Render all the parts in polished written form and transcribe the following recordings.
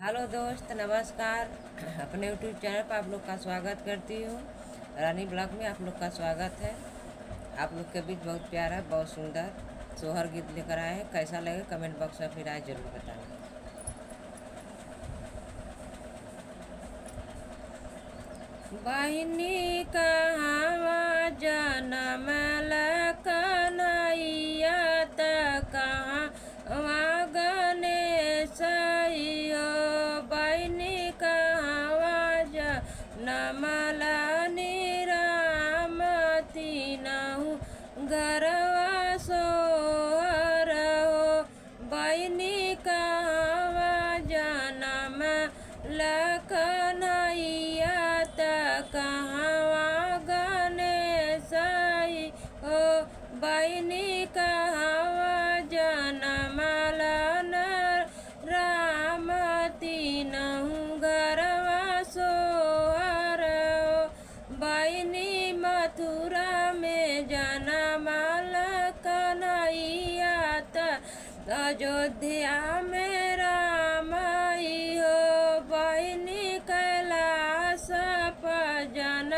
Hello दोस्त, नमस्कार। अपने यूट्यूब चैनल पर आप लोग का स्वागत करती हूँ। रानी ब्लॉग में आप लोग का स्वागत है। आप लोग के बीच बहुत प्यारा, बहुत सुंदर सोहर गीत लेकर आए हैं। कैसा लगे कमेंट बॉक्स में अपनी राय जरूर बताना। बहिनी कहवा जनमल कन्हैया त कहवा गणेश अइयो। बहिनी कहवा जनमल निरामती नहु गरवा सोहर हो। बहिनी कहवा जनम कन्हैया त कहवा गणेश हो। बहिनी कहवा जनमल राम तीनहु गरवा सोहर हो। बहिनी मथुरा में जनमल कन्हैया त अयोध्या में राम हो। बहिनी कैलाश जन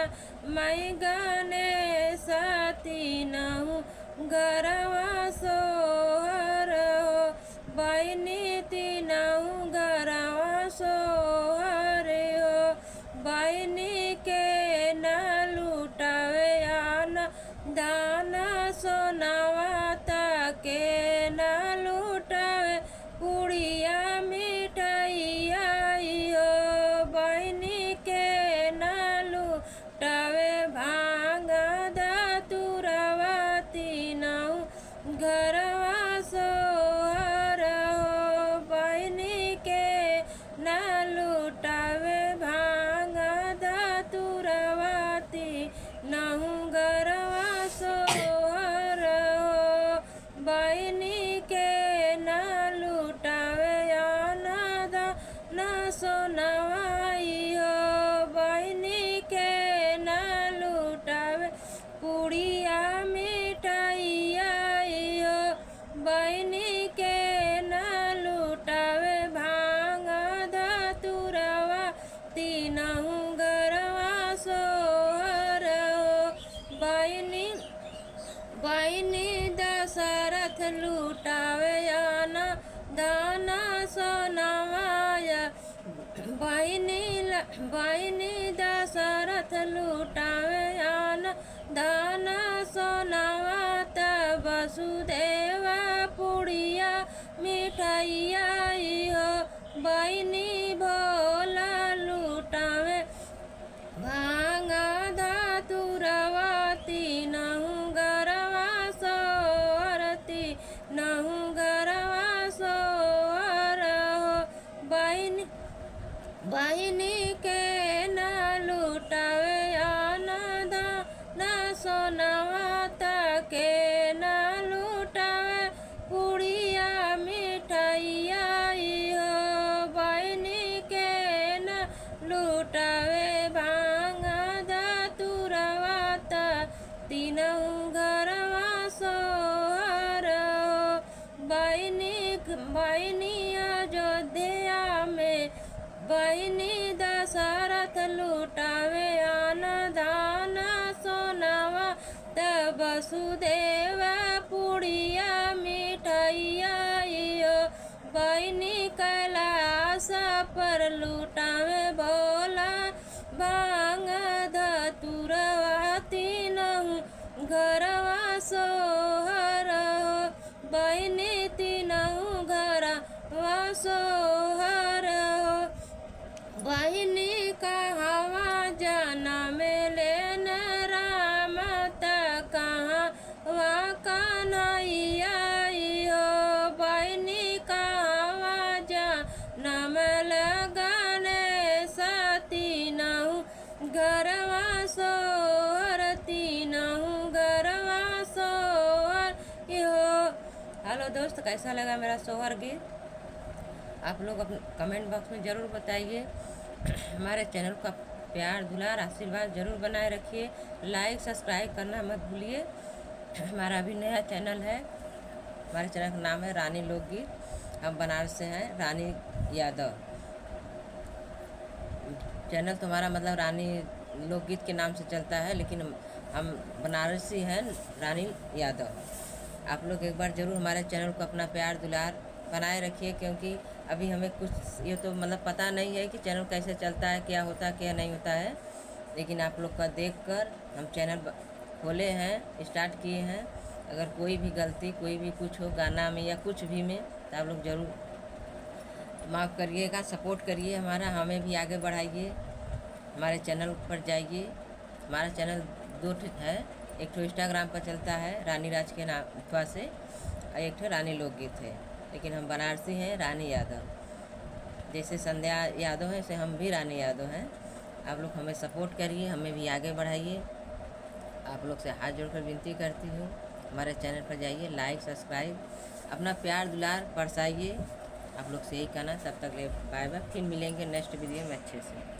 मई गणेश तीनहु गरवा सोहर हो। बहिनी तीनहु गरवा सोहर हो। बहिनी के न लुटावे आन दान सोनावा के न लुटावे पुड़िया मिठाइया हो। बहिनी के न लुटावे भांग धतुरवा तीनहु घरवा सोहर हो। बहिनी के न लुटावे भांग धतुरवा तीनहु घरवा सोहर हो। बहिनी के न लुटावे न सोनवाई हो। बहिनी के न लुटावे पुड़िया मिठाइया हो। बहिनी के न लुटावे भांग धतुरवा तीनहु गरवा सोहर हो। बहिनी दशरथ लुटावे आना दाना सोनवाय। बहिनी दशरथ लुटावे आना दाना सोनवा त वसुदेव पुड़िया मिठाइया हो। बहिनी भोला लुटावे भांग धतुरवा तीनहु गरवा सोहर तीनहु गरवा सोहर हो। बहिनी के न लुटावे आन दान सोनवा के न लुटावे पुड़िया मिठाइया हो। बहिनी के न लुटावे भांग धतुरवा तीनहु घरवा सोहर हो। बहिनी अयोध्या में बहिनी दशरथ लुटावे आन दान सोनवा त वसुदेव पुड़िया मिठाइया हो। बहिनी कैलाश पर लुटावे भोला भांग धतुरवा तीनहु घरवा सोहर हो। बहिनी तीनहु घरवा सोहर हो। बहिनी कहवा जनमेले राम त कहवा कन्हैया हो। बहिनी कहवा जनमल गणेश तीनहु घरवा सोहर तीनहु घरवा सोहर हो। हेलो दोस्त, कैसा लगा मेरा सोहर गीत? आप लोग अपने कमेंट बॉक्स में ज़रूर बताइए। हमारे चैनल का प्यार दुलार आशीर्वाद ज़रूर बनाए रखिए। लाइक सब्सक्राइब करना मत भूलिए। हमारा अभी नया चैनल है। हमारे चैनल का नाम है रानी लोकगीत। हम बनारस से हैं, रानी यादव। चैनल तो हमारा मतलब रानी लोकगीत के नाम से चलता है, लेकिन हम बनारसी हैं, रानी यादव। आप लोग एक बार ज़रूर हमारे चैनल को अपना प्यार दुलार बनाए रखिए, क्योंकि अभी हमें कुछ ये तो मतलब पता नहीं है कि चैनल कैसे चलता है, क्या होता है क्या नहीं होता है। लेकिन आप लोग का देखकर हम चैनल खोले हैं, स्टार्ट किए हैं। अगर कोई भी गलती, कोई भी कुछ हो गाना में या कुछ भी में, तो आप लोग ज़रूर माफ़ करिएगा, सपोर्ट करिए हमारा, हमें भी आगे बढ़ाइए। हमारे चैनल पर जाइए। हमारा चैनल दो है, एक तो इंस्टाग्राम पर चलता है रानी राज के नाम से, और एक तो रानी लोकगीत है। लेकिन हम बनारसी हैं, रानी यादव। जैसे संध्या यादव है, वैसे हम भी रानी यादव हैं। आप लोग हमें सपोर्ट करिए, हमें भी आगे बढ़ाइए। आप लोग से हाथ जोड़कर विनती करती हूँ, हमारे चैनल पर जाइए, लाइक सब्सक्राइब अपना प्यार दुलार बरसाइए। आप लोग से यही कहना, तब तक ले बाय बाय, फिर मिलेंगे नेक्स्ट वीडियो में अच्छे से।